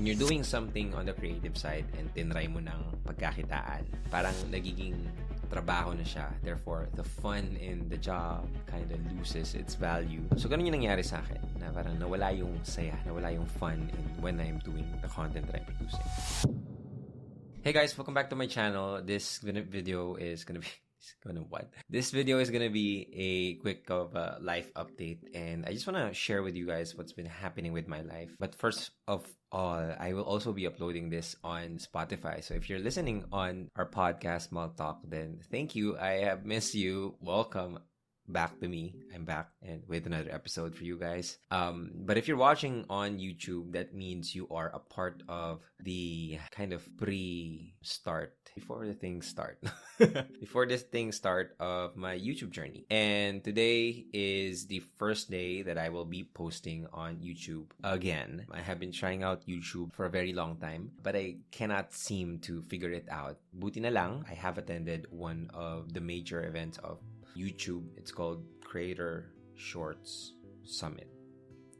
when you're doing something on the creative side and tinry mo ng pagkakitaan, parang nagiging trabaho na siya. Therefore, the fun in the job kind of loses its value. So, ganun yung nangyari sa akin. Na parang nawala yung saya, nawala yung fun in when I'm doing the content that I'm producing. Hey guys, welcome back to my channel. This video is gonna be This video is gonna be a quick life update, and I just wanna share with you guys what's been happening with my life. But first of all, I will also be uploading this on Spotify. So if you're listening on our podcast, Small Talk, then thank you. I have missed you. Welcome back to me. I'm back and with another episode for you guys. But if you're watching on YouTube, that means you are a part of the kind of pre-start before the things start. Before this thing start of my YouTube journey. And today is the first day that I will be posting on YouTube again. I have been trying out YouTube for a very long time, but I cannot seem to figure it out. Buti na lang, I have attended one of the major events of YouTube. It's called Creator Shorts Summit,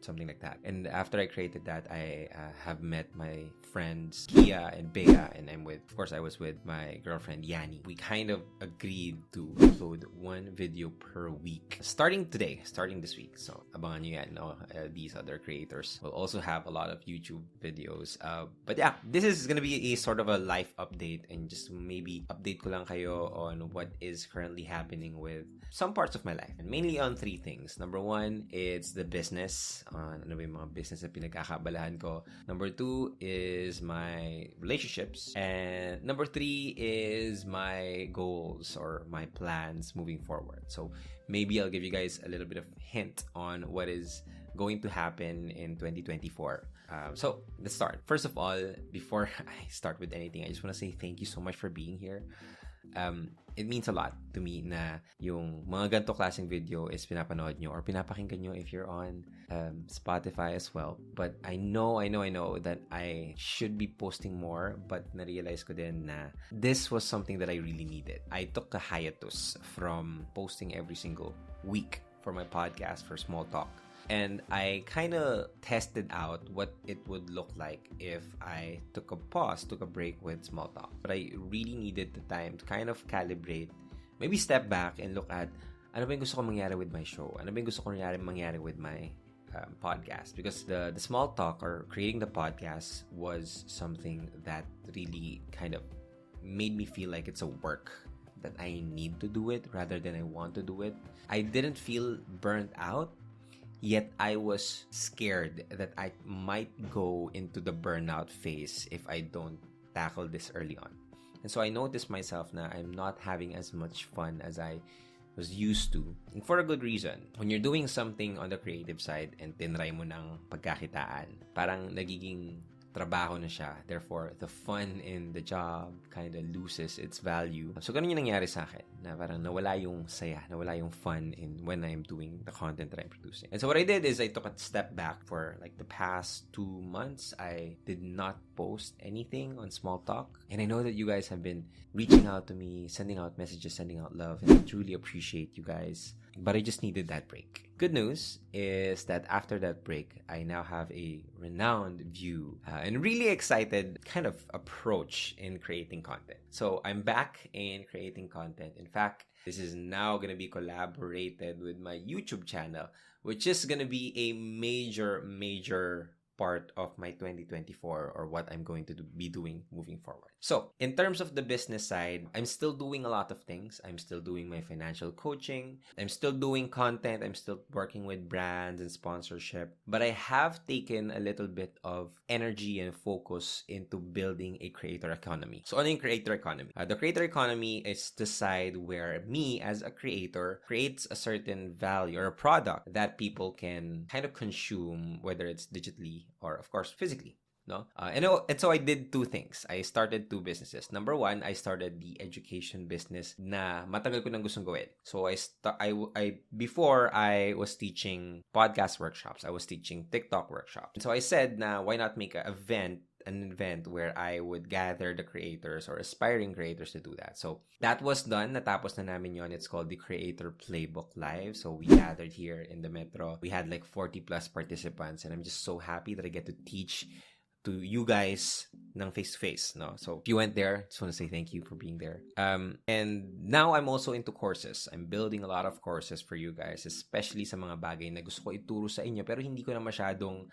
something like that. And after I created that, I have met my friends Kia and Bea, and I was with my girlfriend Yani. We kind of agreed to upload one video per week starting this week. So abangan nyo yan, no? These other creators will also have a lot of YouTube videos. But yeah, this is gonna be a sort of a life update, and just maybe update ko lang kayo on what is currently happening with some parts of my life, and mainly on three things. Number one, it's the business, ano ba yung mga business na pinagkakabalahan ko. Number two is my relationships, and number three is my goals or my plans moving forward. So maybe I'll give you guys a little bit of hint on what is going to happen in 2024. So let's start. First of all, before I start with anything, I just want to say thank you so much for being here. It means a lot to me na yung mga ganito klaseng video is pinapanood nyo or pinapakinggan nyo if you're on Spotify as well. But I know that I should be posting more, but na-realize ko din na this was something that I really needed. I took a hiatus from posting every single week for my podcast, for Small Talk. And I kind of tested out what it would look like if I took a break with Small Talk. But I really needed the time to kind of calibrate, maybe step back and look at ano ba yung gusto ko mangyari with my show? Ano ba yung gusto ko mangyari with my podcast? Because the Small Talk or creating the podcast was something that really kind of made me feel like it's a work, that I need to do it rather than I want to do it. I didn't feel burnt out. Yet I was scared that I might go into the burnout phase if I don't tackle this early on. And so I noticed myself na I'm not having as much fun as I was used to. And for a good reason. When you're doing something on the creative side and tinry mo ng pagkakitaan, parang nagiging trabaho na siya. Therefore, the fun in the job kind of loses its value. So, ganun yung nangyari sa akin. Na parang nawala yung saya, nawala yung fun in when I'm doing the content that I'm producing. And so, what I did is I took a step back for like the past 2 months. I did not post anything on Small Talk. And I know that you guys have been reaching out to me, sending out messages, sending out love. And I truly appreciate you guys. But I just needed that break. Good news is that after that break, I now have a renowned view and really excited kind of approach in creating content. So I'm back in creating content. In fact, this is now going to be collaborated with my YouTube channel, which is going to be a major part of my 2024 or what I'm going to be doing moving forward. So, in terms of the business side, I'm still doing a lot of things. I'm still doing my financial coaching. I'm still doing content. I'm still working with brands and sponsorship. But I have taken a little bit of energy and focus into building a creator economy. So, ano yung creator economy? The creator economy is the side where me as a creator creates a certain value or a product that people can kind of consume, whether it's digitally or, of course, physically. No? And so I did two things. I started two businesses. Number one, I started the education business na matagal ko nang gustong gawin. So before I was teaching podcast workshops, I was teaching TikTok workshops. And so I said na why not make an event where I would gather the creators or aspiring creators to do that. So that was done. Natapos na namin yon. It's called the Creator Playbook Live. So we gathered here in the Metro. We had like 40 plus participants, and I'm just so happy that I get to teach to you guys ng face-to-face, no? So, if you went there, just want to say thank you for being there. And now I'm also into courses. I'm building a lot of courses for you guys, especially sa mga bagay na gusto ko ituro sa inyo, pero hindi ko na masyadong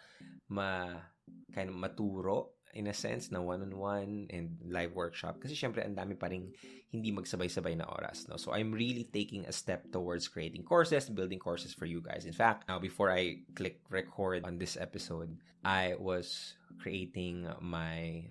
kind of maturo in a sense na one-on-one and live workshop kasi syempre ang dami pa ring hindi magsabay-sabay na oras, no? So I'm really taking a step towards creating courses, building courses for you guys. In fact, now before I click record on this episode, I was creating my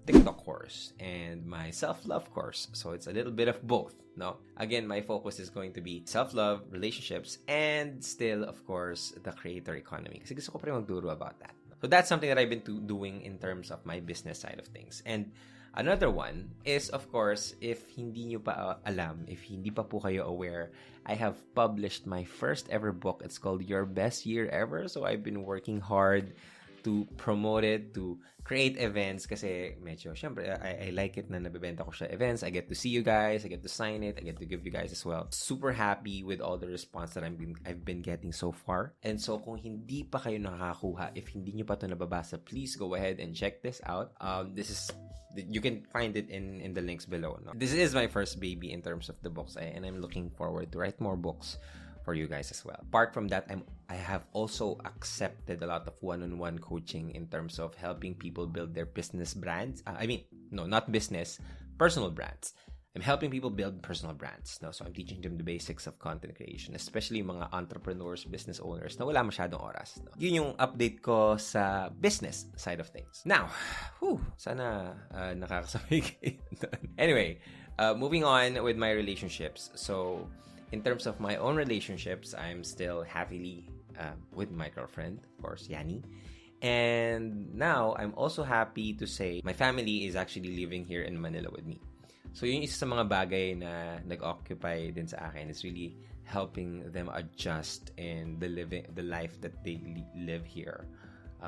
TikTok course and my self-love course. So it's a little bit of both, no? Again, my focus is going to be self-love, relationships, and still, of course, the creator economy. Kasi gusto ko pa rin magturo about that. So that's something that I've been doing in terms of my business side of things. And another one is, of course, if hindi nyo pa alam, if hindi pa po kayo aware, I have published my first ever book. It's called Your Best Year Ever. So I've been working hard to promote it, to create events kasi medyo, syempre, I like it na nabibenta ko siya events. I get to see you guys, I get to sign it, I get to give you guys as well. Super happy with all the response that I've been getting so far. And so, kung hindi pa kayo nakakakuha, if hindi nyo pa ito nababasa, please go ahead and check this out. You can find it in the links below. No? This is my first baby in terms of the books, and I'm looking forward to write more books for you guys as well. Apart from that, I have also accepted a lot of one-on-one coaching in terms of helping people build their business brands. Not business, personal brands. I'm helping people build personal brands. No? So I'm teaching them the basics of content creation, especially mga entrepreneurs, business owners na wala masyadong oras. No? Yun yung update ko sa business side of things. Now, sana nakakasabay kayo doon. Anyway, moving on with my relationships. So, in terms of my own relationships, I'm still happily with my girlfriend, of course, Yani. And now, I'm also happy to say my family is actually living here in Manila with me. So, yun isa sa mga bagay na nag-occupy din sa akin is really helping them adjust in the life that they live here.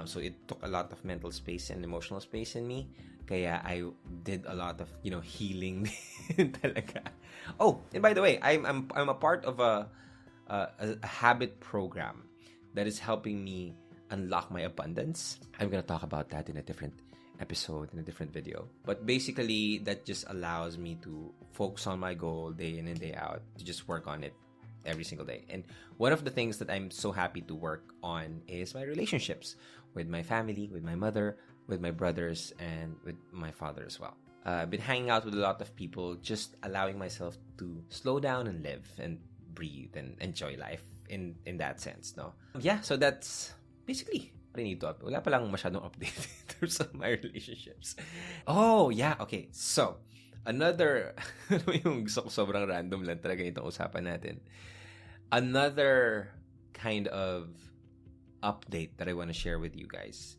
So, it took a lot of mental space and emotional space in me. Kaya I did a lot of, healing talaga. Oh, and by the way, I'm a part of a habit program that is helping me unlock my abundance. I'm gonna talk about that in a different episode, in a different video. But basically, that just allows me to focus on my goal day in and day out, to just work on it every single day. And one of the things that I'm so happy to work on is my relationships with my family, with my mother, with my brothers, and with my father as well. I've been hanging out with a lot of people, just allowing myself to slow down and live and breathe and enjoy life in that sense, no? Yeah, so that's basically what I need to update. Wala pa lang masyadong update in terms of my relationships. Oh, yeah, okay. So, another, yung gusto ko sobrang random lang talaga itong usapan natin. Another kind of update that I want to share with you guys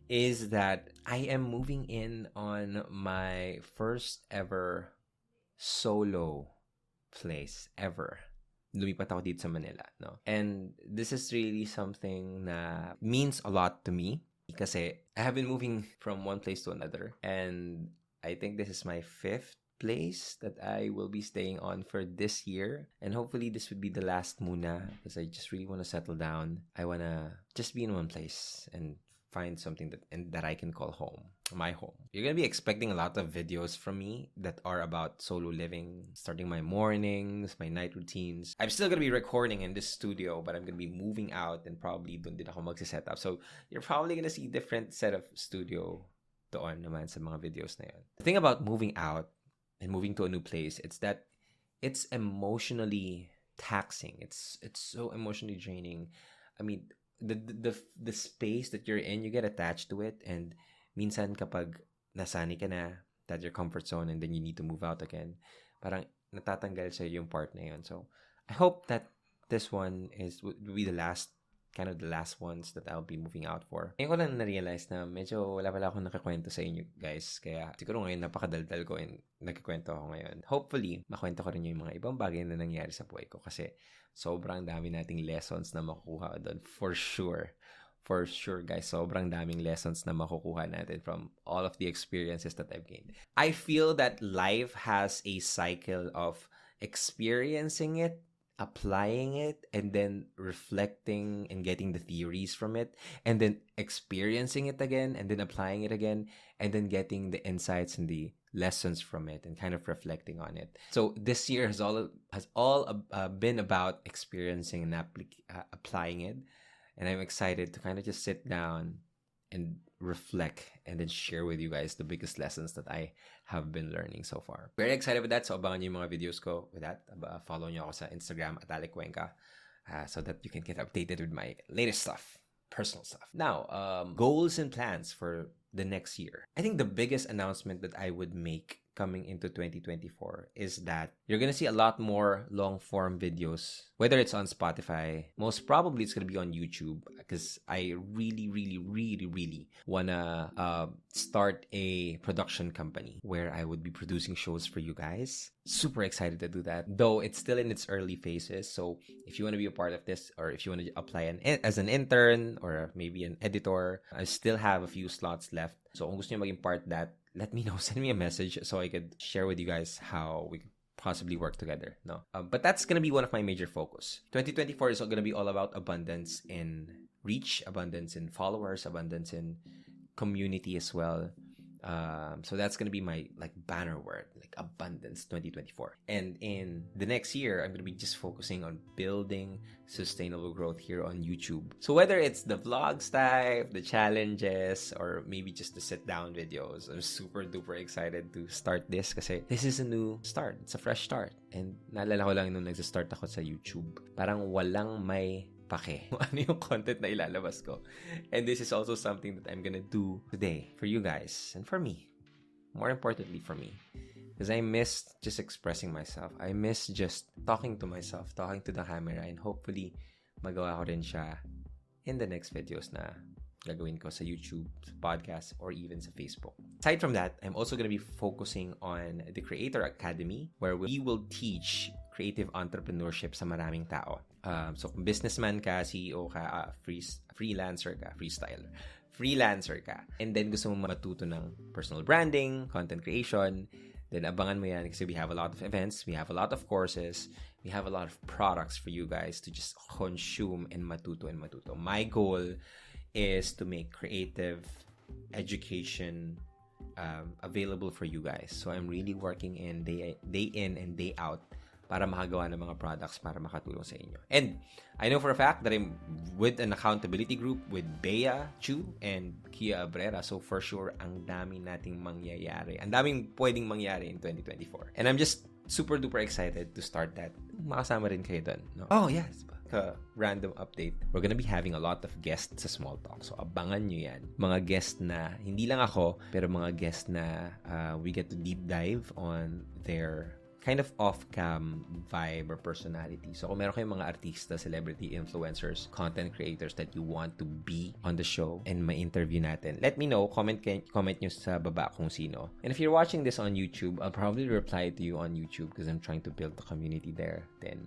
is that I am moving in on my first ever solo place ever. Lumipat ako dito sa Manila, no? And this is really something na means a lot to me kasi I have been moving from one place to another, and I think this is my 5th place that I will be staying on for this year, and hopefully this would be the last muna because I just really want to settle down. I want to just be in one place and find something that I can call home, my home. You're going to be expecting a lot of videos from me that are about solo living, starting my mornings, my night routines. I'm still going to be recording in this studio, but I'm going to be moving out and probably doon din ako magsiset up. So you're probably going to see different set of studio doon naman sa mga videos na yun. The thing about moving out and moving to a new place, it's that it's emotionally taxing. It's so emotionally draining. I mean, the space that you're in, you get attached to it, and minsan kapag nasanay ka na, that's your comfort zone, and then you need to move out again, parang natatanggal sa yung part na yun. So I hope that this one would be the last ones that I'll be moving out for. Ngayon ko lang na-realize na medyo wala pala akong nakakwento sa inyo, guys. Kaya siguro ngayon napakadaldal ko and nagkikwento ako ngayon. Hopefully, makwento ko rin yung mga ibang bagay na nangyari sa buhay ko kasi sobrang dami nating lessons na makukuha doon. For sure. For sure, guys. Sobrang daming lessons na makukuha natin from all of the experiences that I've gained. I feel that life has a cycle of experiencing it applying it and then reflecting and getting the theories from it and then experiencing it again and then applying it again and then getting the insights and the lessons from it and kind of reflecting on it. So this year has all been about experiencing and applying it, and I'm excited to kind of just sit down and reflect and then share with you guys the biggest lessons that I have been learning so far. Very excited with that. So abangan niyo yung mga videos ko with that. Follow niyo ako sa Instagram at Alec Cuenca so that you can get updated with my latest stuff, personal stuff. Now, goals and plans for the next year. I think the biggest announcement that I would make coming into 2024 is that you're gonna see a lot more long-form videos, whether it's on Spotify. Most probably it's gonna be on YouTube because I really wanna start a production company where I would be producing shows for you guys. Super excited to do that, though it's still in its early phases. So if you want to be a part of this, or if you want to apply as an intern or maybe an editor, I still have a few slots left. So kung gusto niyo maging part that, let me know. Send me a message so I could share with you guys how we could possibly work together. No, but that's gonna be one of my major focus. 2024 is gonna be all about abundance in reach, abundance in followers, abundance in community as well. So that's gonna be my banner word, abundance 2024. And in the next year, I'm gonna be just focusing on building sustainable growth here on YouTube. So whether it's the vlogs type, the challenges, or maybe just the sit down videos, I'm super duper excited to start this kasi this is a new start. It's a fresh start. And naalala ko lang nung nag-start ako sa YouTube, parang walang may pake kung ano yung content na ilalabas ko. And this is also something that I'm gonna do today for you guys and for me. More importantly for me. Because I miss just expressing myself. I miss just talking to myself, talking to the camera, and hopefully magawa ko rin siya in the next videos na gagawin ko sa YouTube, sa podcast, or even sa Facebook. Aside from that, I'm also gonna be focusing on the Creator Academy, where we will teach creative entrepreneurship sa maraming tao. So kung businessman ka, CEO ka, freelancer ka, freelancer ka, and then gusto mo matuto ng personal branding, content creation, then abangan mo yan kasi we have a lot of events, we have a lot of courses, we have a lot of products for you guys to just consume and matuto. My goal is to make creative education available for you guys. So I'm really working day in and day out para makagawa ng mga products para makatulong sa inyo. And I know for a fact that I'm with an accountability group with Bea Chu and Kia Abrera. So for sure, ang daming nating mangyayari. Ang daming pwedeng mangyari in 2024. And I'm just super duper excited to start that. Makasama rin kayo dun. No? Oh, yes. Random update. We're gonna be having a lot of guests sa Small Talk. So abangan nyo yan. Mga guests na, hindi lang ako, pero mga guests na we get to deep dive on their kind of off-cam vibe or personality. So kung meron kayong mga artista, celebrity, influencers, content creators that you want to be on the show and ma-interview natin, let me know. Comment nyo sa baba kung sino. And if you're watching this on YouTube, I'll probably reply to you on YouTube because I'm trying to build the community there then.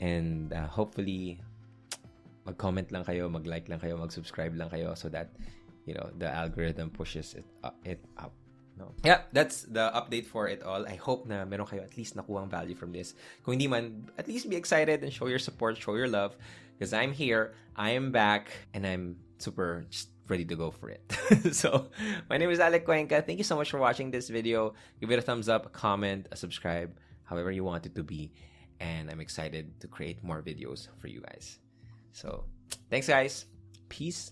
And hopefully, mag-comment lang kayo, mag-like lang kayo, mag-subscribe lang kayo so that, the algorithm pushes it up. No? Yeah, that's the update for it all. I hope na meron kayo at least nakuhang value from this. Kung hindi man, at least be excited and show your support, show your love. Because I'm here, I am back, and I'm super just ready to go for it. So, my name is Alec Cuenca. Thank you so much for watching this video. Give it a thumbs up, a comment, a subscribe, however you want it to be. And I'm excited to create more videos for you guys. So, thanks guys. Peace